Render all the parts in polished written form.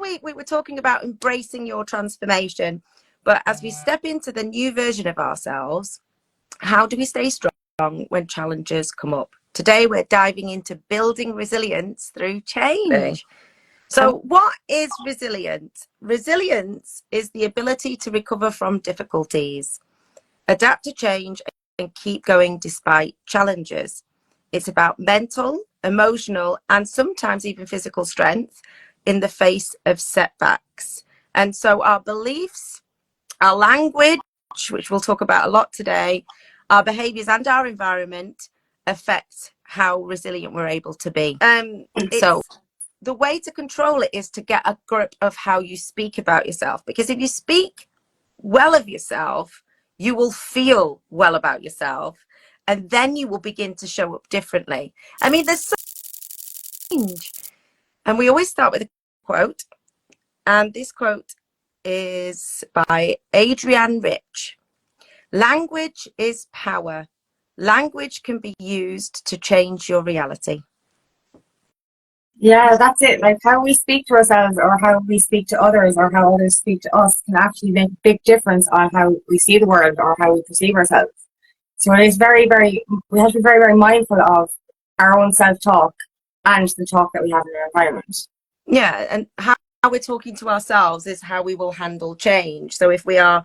week we were talking about embracing your transformation, but as we step into the new version of ourselves, how do we stay strong when challenges come up? Today we're diving into building resilience through change. So what is resilience? Resilience is the ability to recover from difficulties, adapt to change, and keep going despite challenges. It's about mental, emotional, and sometimes even physical strength in the face of setbacks. And so our beliefs, our language, which we'll talk about a lot today, our behaviors and our environment affect how resilient we're able to be. So the way to control it is to get a grip of how you speak about yourself, because if you speak well of yourself, you will feel well about yourself, and then you will begin to show up differently. I mean, there's so change. And we always start with a quote, and this quote is by Adrienne Rich. Language is power. Language can be used to change your reality. Yeah, that's it. Like how we speak to ourselves or how we speak to others or how others speak to us can actually make a big difference on how we see the world or how we perceive ourselves. So it is we have to be very, very mindful of our own self-talk and the talk that we have in our environment. Yeah, and how we're talking to ourselves is how we will handle change. So if we are,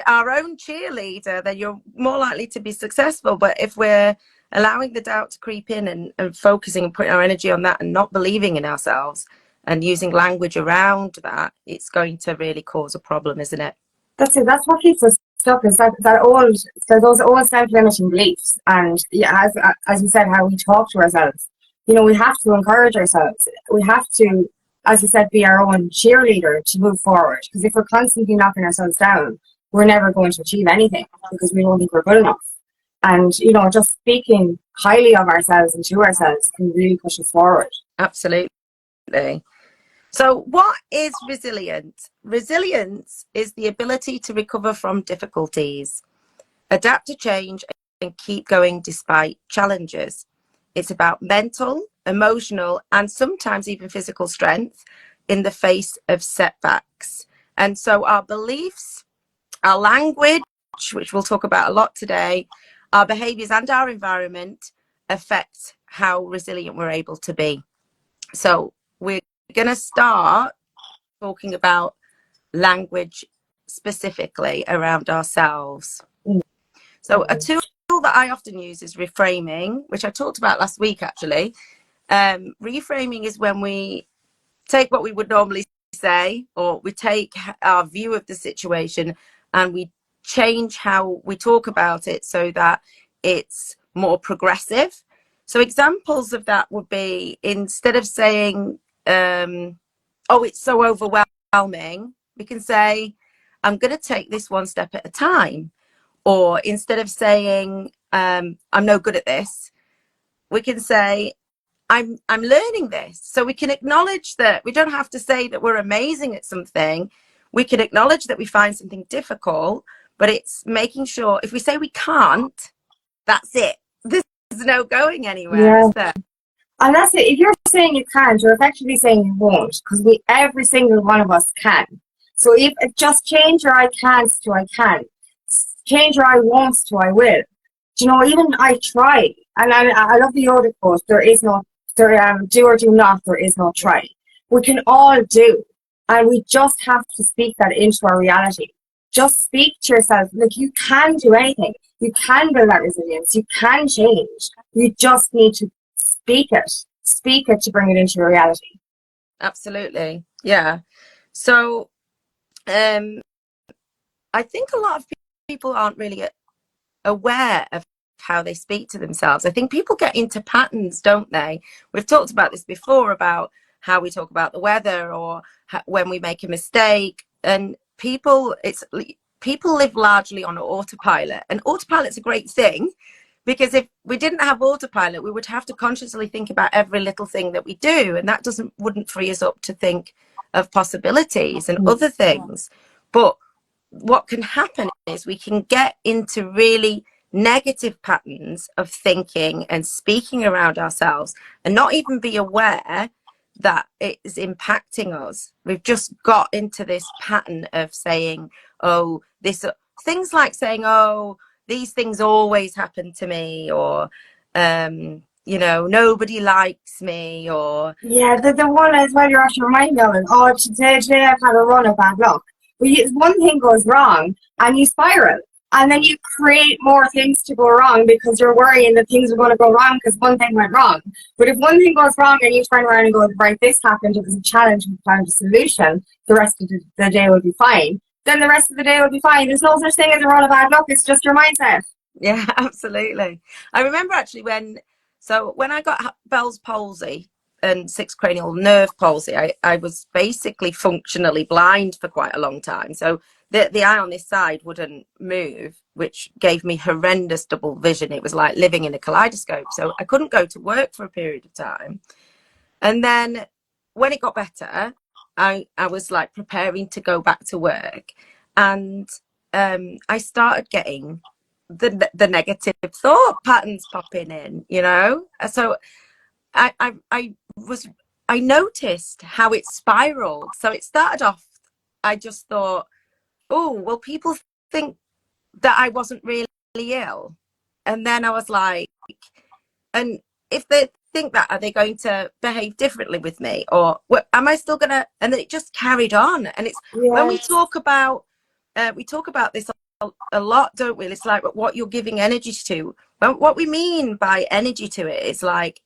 our own cheerleader, then you're more likely to be successful. But if we're allowing the doubt to creep in and focusing and putting our energy on that and not believing in ourselves and using language around that, it's going to really cause a problem, isn't it? That's it. That's what keeps us stuck. Is those old self-limiting beliefs, and yeah, as you said, how we talk to ourselves. We have to encourage ourselves. We have to, as you said, be our own cheerleader to move forward. Because if we're constantly knocking ourselves down, we're never going to achieve anything because we don't think we're good enough. And just speaking highly of ourselves and to ourselves can really push us forward. Absolutely. So what is resilience? Resilience is the ability to recover from difficulties, adapt to change, and keep going despite challenges. It's about mental, emotional, and sometimes even physical strength in the face of setbacks. And so our beliefs, our language, which we'll talk about a lot today, our behaviors and our environment affect how resilient we're able to be. So we're going to start talking about language specifically around ourselves. So a tool that I often use is reframing, which I talked about last week, actually. Reframing is when we take what we would normally say, or we take our view of the situation and we change how we talk about it so that it's more progressive. So examples of that would be, instead of saying, oh, it's so overwhelming, we can say, I'm going to take this one step at a time. Or instead of saying, I'm no good at this, we can say, I'm learning this. So we can acknowledge that we don't have to say that we're amazing at something. We can acknowledge that we find something difficult, but it's making sure if we say we can't, that's it. There's no going anywhere, is there? And that's it. If you're saying you can't, you're effectively saying you won't, because every single one of us can. So if just change your I can't to I can, change your I won't to I will. Even I try. And I love the Yoda quote, do or do not, there is no try. We can all do. And we just have to speak that into our reality. Just speak to yourself. Like, you can do anything. You can build that resilience. You can change. You just need to speak it. Speak it to bring it into your reality. Absolutely. Yeah. So I think a lot of people aren't really aware of how they speak to themselves. I think people get into patterns, don't they? We've talked about this before, about how we talk about the weather or when we make a mistake. And people live largely on autopilot. And autopilot's a great thing, because if we didn't have autopilot, we would have to consciously think about every little thing that we do. And that wouldn't free us up to think of possibilities and other things. But what can happen is we can get into really negative patterns of thinking and speaking around ourselves and not even be aware that it is impacting us. We've just got into this pattern of saying, oh, this, things like saying, oh, these things always happen to me, or you know, nobody likes me, or Yeah, the one as well you're actually reminding me of it. Oh, today I've had a run of bad luck. But one thing goes wrong and you spiral. And then you create more things to go wrong because you're worrying that things are going to go wrong because one thing went wrong. But if one thing goes wrong and you turn around and go, right, this happened, it was a challenge, we found a solution, the rest of the day will be fine. Then the rest of the day will be fine. There's no such thing as a run of bad luck. It's just your mindset. yeah, absolutely. I remember actually when I got Bell's palsy and sixth cranial nerve palsy, I was basically functionally blind for quite a long time. So the eye on this side wouldn't move, which gave me horrendous double vision. It was like living in a kaleidoscope. So I couldn't go to work for a period of time. And then when it got better, I was like preparing to go back to work, and I started getting the negative thought patterns popping in, you know. So I noticed how it spiraled. So it started off, I just thought, oh, well, people think that I wasn't really ill. And then I was like, and if they think that, are they going to behave differently with me, or am I still gonna? And then it just carried on. And it's when Yeah, we talk about this a lot, don't we? It's like what you're giving energy to. But what we mean by energy to it is like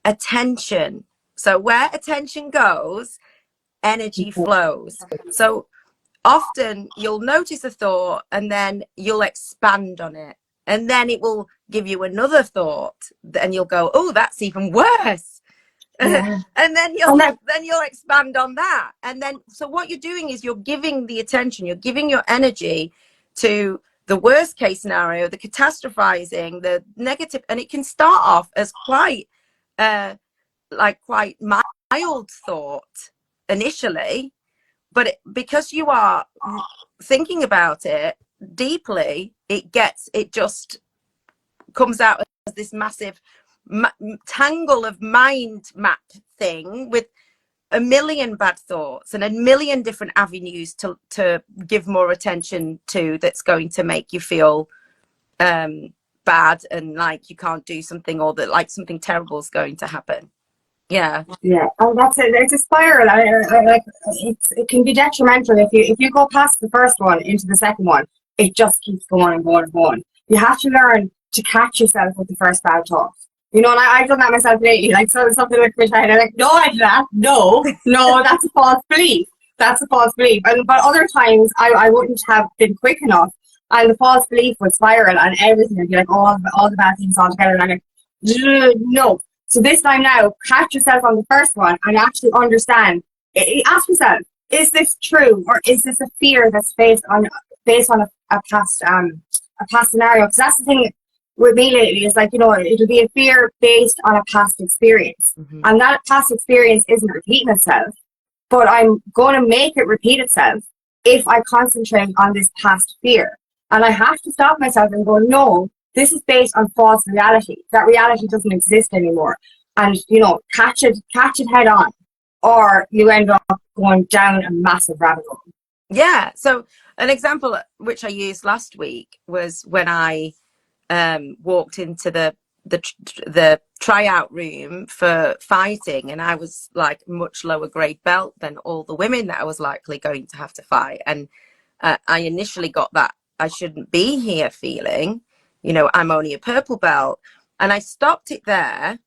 attention. So where attention goes, energy flows. So often you'll notice a thought and then you'll expand on it, and then it will give you another thought and you'll go, oh, that's even worse. And yeah. then And that, you'll expand on that, and then so what you're doing is you're giving the attention, you're giving your energy to the worst case scenario, the catastrophizing, the negative. And it can start off as quite quite mild thought initially, but because you are thinking about it deeply, it just comes out as this massive tangle of mind map thing with a million bad thoughts and a million different avenues to give more attention to, that's going to make you feel bad and like you can't do something, or that like something terrible is going to happen. Yeah. yeah, and that's it. It's a spiral. Like it can be detrimental if you go past the first one into the second one. It just keeps going and going and going. You have to learn to catch yourself with the first bad thought. You know, and I've done that myself lately. Like something like which I'm like, no, I did that. No, no, that's a false belief. That's a false belief. And but other times I wouldn't have been quick enough, and the false belief would spiral, and everything would be like all the bad things all together. And I'm like, no. So this time now, catch yourself on the first one and actually understand. Ask yourself, is this true, or is this a fear that's based on a past scenario? Because that's the thing with me lately. Is like, you know, it'll be a fear based on a past experience, and that past experience isn't repeating itself. But I'm going to make it repeat itself if I concentrate on this past fear. And I have to stop myself and go, no, this is based on false reality. That reality doesn't exist anymore. And, you know, catch it head on, or you end up going down a massive rabbit hole. Yeah. So an example which I used last week was when I walked into the tryout room for fighting, and I was like much lower grade belt than all the women that I was likely going to have to fight. And I initially got that I shouldn't be here feeling, you know, I'm only a purple belt. And I stopped it there.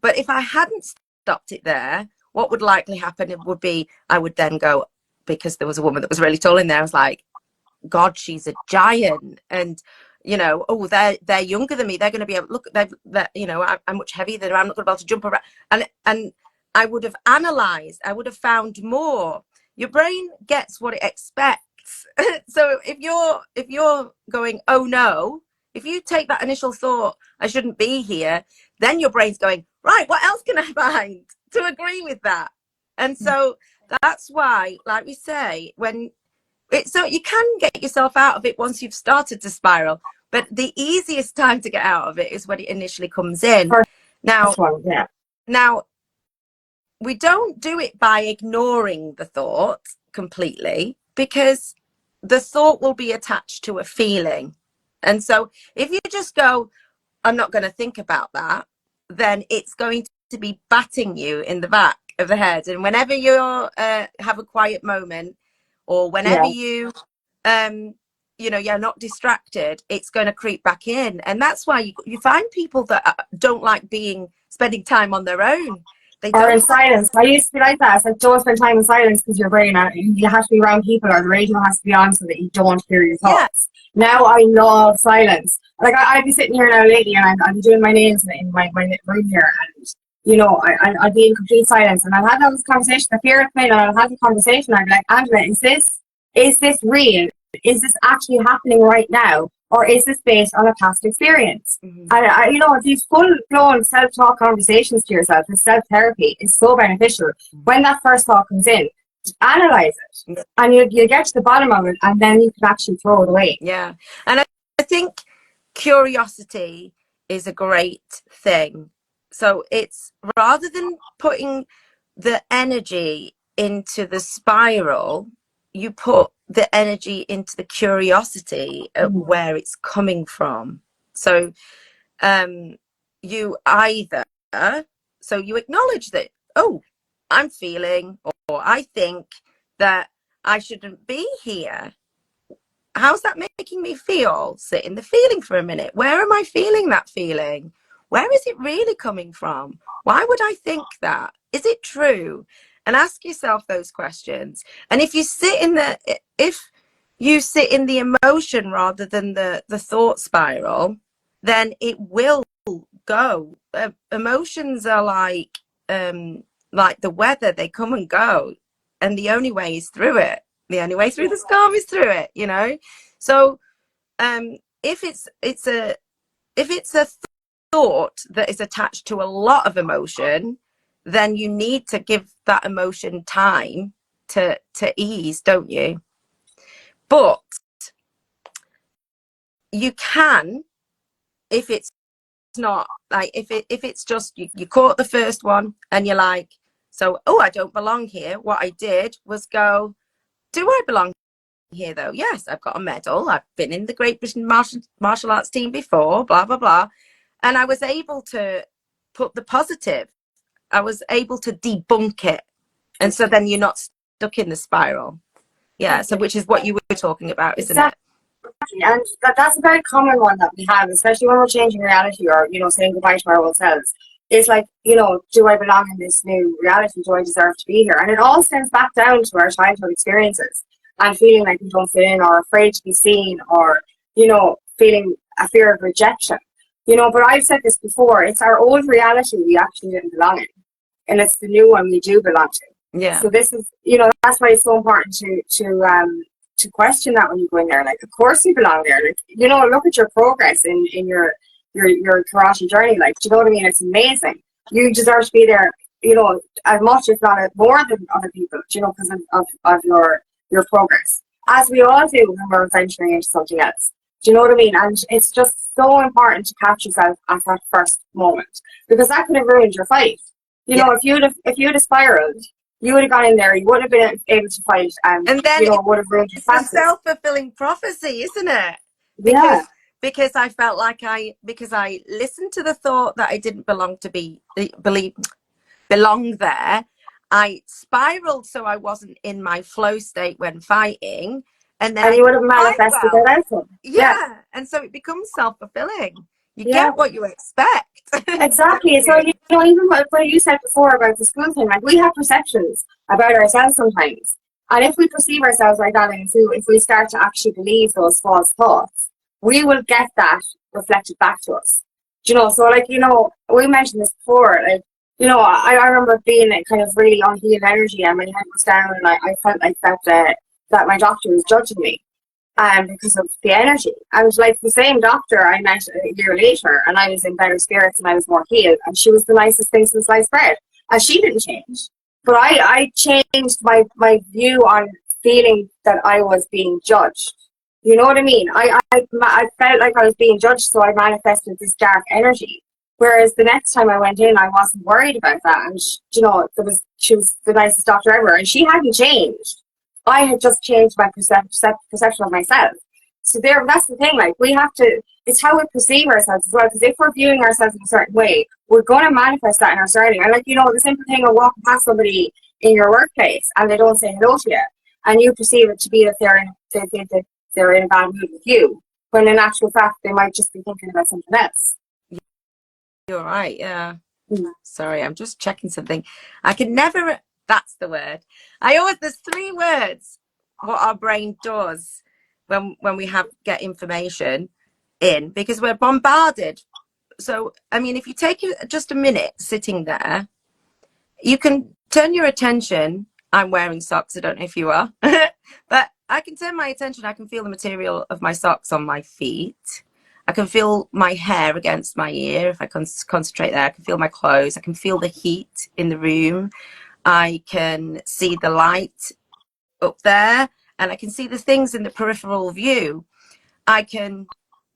But if I hadn't stopped it there, what would likely happen would be I would then go, because there was a woman that was really tall in there, I was like, God, she's a giant. And, you know, oh, they're younger than me. They're going to be able, look, they're you know, I'm much heavier than them. I'm not going to be able to jump around. And I would have analyzed, I would have found more. Your brain gets what it expects. So if you're going, oh no, if you take that initial thought, I shouldn't be here, then your brain's going, right, what else can I find to agree with that? And so that's why, like we say, when it's so you can get yourself out of it once you've started to spiral, but the easiest time to get out of it is when it initially comes in. First Now, one, yeah. now we don't do it by ignoring the thought completely, because the thought will be attached to a feeling. And so if you just go, I'm not going to think about that, then it's going to be batting you in the back of the head. And whenever you have a quiet moment, or whenever you're not distracted, it's going to creep back in. And that's why you find people that don't like spending time on their own. They Or in don't. silence. I used to be like that. It's like, don't spend time in silence because your brain, you have to be around people, or the radio has to be on so that you don't hear your thoughts. Now I love silence. Like I'd be sitting here now lately, and I'd be doing my nails in my room here, and I'd be in complete silence, and I'll have this conversation. The fear of pain, and I'll have the conversation. I'd be like, Angela, is this real? Is this actually happening right now? Or is this based on a past experience? Mm-hmm. And these full-blown self-talk conversations to yourself, and self-therapy is so beneficial. When that first thought comes in, analyze it, and you get to the bottom of it, and then you can actually throw it away. Yeah, and I think curiosity is a great thing. So it's, rather than putting the energy into the spiral, you put the energy into the curiosity of where it's coming from. So you acknowledge that, oh, I'm feeling, or I think that I shouldn't be here. How's that making me feel? Sit in the feeling for a minute. Where am I feeling that feeling? Where is it really coming from? Why would I think that? Is it true? And ask yourself those questions. And if you sit in the emotion rather than the thought spiral, then it will go. Emotions are like the weather; they come and go, and the only way is through it. The only way through the storm is through it, So if it's a thought that is attached to a lot of emotion, then you need to give that emotion time to ease, don't you? But you can, if it's not like, if it's just you caught the first one and you're like, so, oh, I don't belong here. What I did was go, do I belong here though? Yes, I've got a medal. I've been in the Great Britain martial arts team before, blah, blah, blah. And I was able to put the positive. I was able to debunk it. And so then you're not stuck in the spiral. Yeah, so which is what you were talking about, isn't it? And that's a very common one that we have, especially when we're changing reality, or saying goodbye to our old selves. It's like, do I belong in this new reality? Do I deserve to be here? And it all stems back down to our childhood experiences and feeling like we don't fit in, or afraid to be seen, or feeling a fear of rejection. But I've said this before, it's our old reality we actually didn't belong in, and it's the new one we do belong to. Yeah. So this is, that's why it's so important to question that when you go in there. Like, of course you belong there. Like, look at your progress in your karate journey. Like, do you know what I mean? It's amazing. You deserve to be there, as much, if not more than other people, because of your progress. As we all do when we're venturing into something else. Do you know what I mean? And it's just so important to catch yourself at that first moment, because that could have ruined your fight. If you'd have spiraled, you would have gone in there, you wouldn't have been able to fight, and then would have ruined your chances. It's a self-fulfilling prophecy, isn't it? Because I felt like because I listened to the thought that I didn't belong there. I spiraled, so I wasn't in my flow state when fighting, and then you would have manifested that outcome. Yeah, and so it becomes self-fulfilling. You get what you expect. Exactly. So, even what you said before about the school thing, like, we have perceptions about ourselves sometimes. And if we perceive ourselves like that, and if we start to actually believe those false thoughts, we will get that reflected back to us. So, like, we mentioned this before, like, I remember being kind of really unhealed energy, and my head was down, and I felt like that my doctor was judging me. Because of the energy. I was like, the same doctor I met a year later, and I was in better spirits and I was more healed, and she was the nicest thing since sliced bread. And she didn't change. But I changed my view on feeling that I was being judged. You know what I mean? I felt like I was being judged, so I manifested this dark energy. Whereas the next time I went in, I wasn't worried about that. And she was the nicest doctor ever, and she hadn't changed. I had just changed my perception of myself. So that's the thing. Like, we have to. It's how we perceive ourselves as well. Because if we're viewing ourselves in a certain way, we're going to manifest that in our surrounding. And like, the simple thing of walking past somebody in your workplace and they don't say hello to you, and you perceive it to be that they're in a bad mood with you, when in actual fact they might just be thinking about something else. You're right, yeah. Mm. Sorry, I'm just checking something. I can never, that's the word. There's 3 words what our brain does when we get information in, because we're bombarded. So, I mean, if you take just a minute sitting there, you can turn your attention. I'm wearing socks. I don't know if you are, but I can turn my attention. I can feel the material of my socks on my feet. I can feel my hair against my ear. If I concentrate there, I can feel my clothes. I can feel the heat in the room. I can see the light up there, and I can see the things in the peripheral view. I can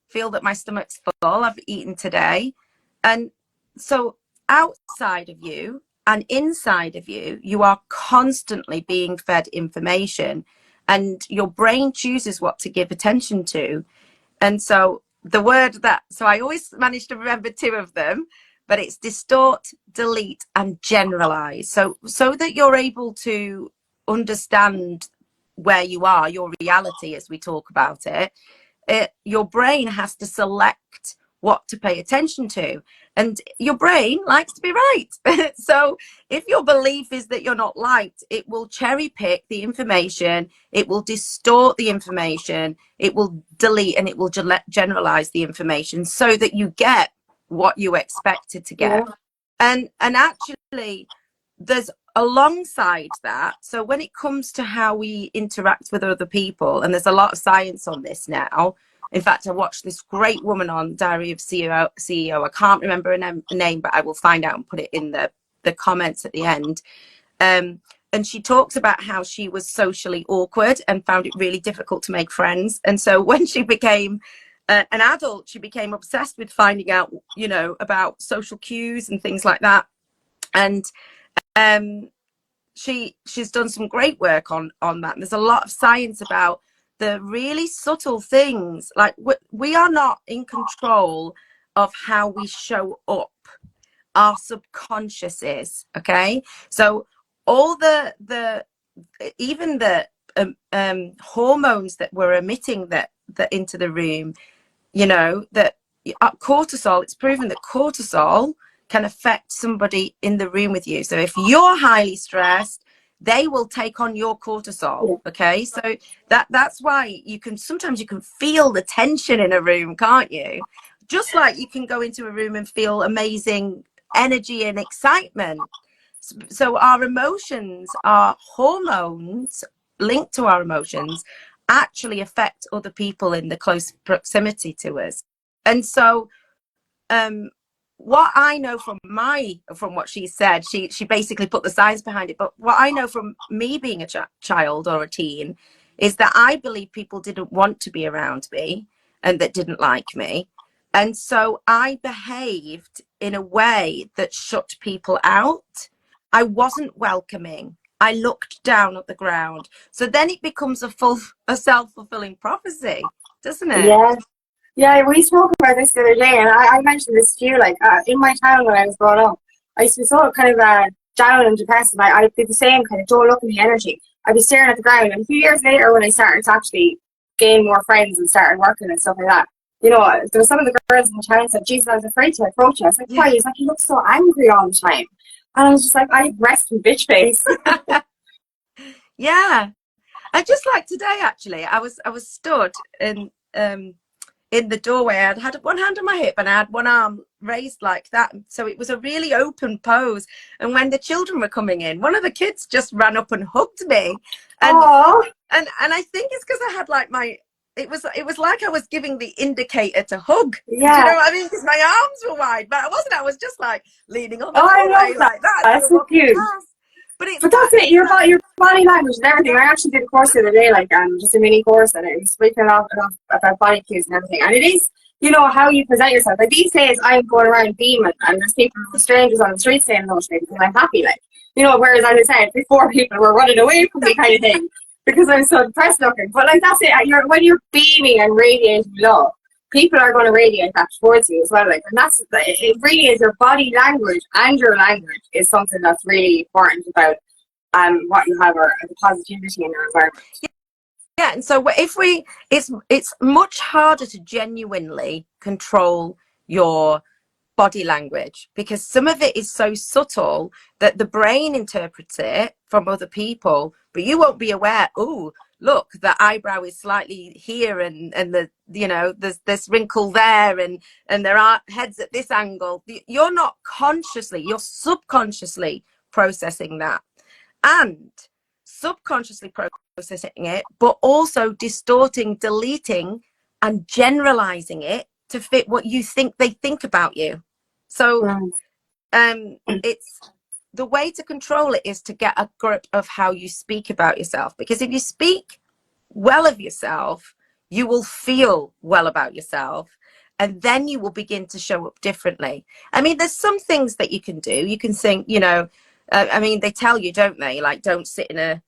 feel that my stomach's full. I've eaten today. And so outside of you and inside of you, you are constantly being fed information, and your brain chooses what to give attention to. And so so I always manage to remember 2 of them, but it's distort, delete, and generalize. So that you're able to understand where you are, your reality as we talk about it, your brain has to select what to pay attention to. And your brain likes to be right. So if your belief is that you're not liked, it will cherry pick the information, it will distort the information, it will delete, and it will generalize the information so that you get what you expected to get. Yeah. And actually, there's alongside that, so when it comes to how we interact with other people, and there's a lot of science on this now. In fact, I watched this great woman on Diary of CEO. I can't remember her name, but I will find out and put it in the comments at the end. And she talks about how she was socially awkward and found it really difficult to make friends. And so when she became an adult, she became obsessed with finding out, about social cues and things like that. And she's done some great work on that. And there's a lot of science about the really subtle things. Like, we are not in control of how we show up. Our subconscious is. Okay, so all the even the hormones that we're emitting that into the room, that cortisol, it's proven that cortisol can affect somebody in the room with you. So if you're highly stressed, they will take on your cortisol. Okay, so that's why sometimes you can feel the tension in a room, can't you? Just like you can go into a room and feel amazing energy and excitement. So our emotions, our hormones linked to our emotions, actually affect other people in the close proximity to us. And so what I know from what she said, she basically put the science behind it, but what I know from me being a child or a teen is that I believe people didn't want to be around me and that didn't like me. And so I behaved in a way that shut people out. I wasn't welcoming. I looked down at the ground. So then it becomes a self-fulfilling prophecy, doesn't it? Yeah. Yeah, we spoke about this the other day, and I mentioned this to you. Like, in my town when I was growing up, I used to be so kind of down and depressed. And I did the same kind of don't look at me energy. I'd be staring at the ground. And a few years later, when I started to actually gain more friends and started working and stuff like that, there were some of the girls in the town said, "Jesus, I was afraid to approach you." I was like, "Why?" He's like, "You look so angry all the time." And I was just like, "I have rest and bitch face." Yeah. And just like today, actually, I was stood in the doorway. I had one hand on my hip and I had one arm raised like that. So it was a really open pose. And when the children were coming in, one of the kids just ran up and hugged me. And and I think it's because I had like it was like I was giving the indicator to hug. Yeah. Do you know what I mean? Because my arms were wide, but I wasn't. I was just like leaning on the I doorway love that. like that. That's so cute. But that's it. Your body language and everything. I actually did a course the other day, like just a mini course, and it was speaking a lot about body cues and everything. And it is you know, how you present yourself. Like these days, I'm going around beaming, and there's people, strangers on the street saying hello to me because I'm happy. Like, you know, whereas as I said before, people were running away from me, kind of thing, because I'm so depressed looking. But like that's it. When you're beaming and radiating love, people are going to radiate that towards you as well. Like, and that's it. Really is your body language and your language is something that's really important about what you have or the positivity in your environment. Yeah, and so if we, it's much harder to genuinely control your body language because some of it is so subtle that the brain interprets it from other people, but you won't be aware. Oh, look, the eyebrow is slightly here, and the, you know, there's this wrinkle there, and there are heads at this angle. You're not consciously, you're subconsciously processing that, and subconsciously processing it, but also distorting, deleting, and generalizing it to fit what you think they think about you. So it's the way to control it is to get a grip of how you speak about yourself, because if you speak well of yourself, you will feel well about yourself, and then you will begin to show up differently. I mean, there's some things that you can do. You can think, you know, I mean, they tell you, don't they, like, don't sit in a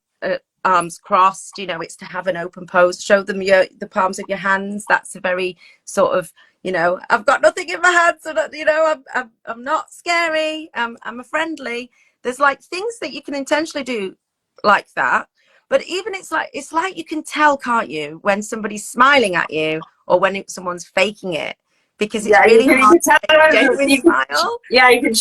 arms crossed, you know, it's to have an open pose, show them the palms of your hands. That's a very sort of, you know, I've got nothing in my hands, so that, you know, I'm not scary, I'm a friendly. There's like things that you can intentionally do like that. But even it's like you can tell, can't you, when somebody's smiling at you or when someone's faking it, because it's Yeah, really you hard can tell to make a whether genuine smile. yeah, you can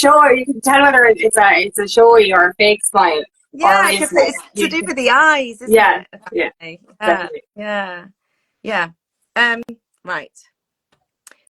tell whether it's a showy or a fake smile, or Yeah, it's because it's to do with the eyes, isn't yeah, it? yeah, Yeah, definitely. yeah, yeah. Right.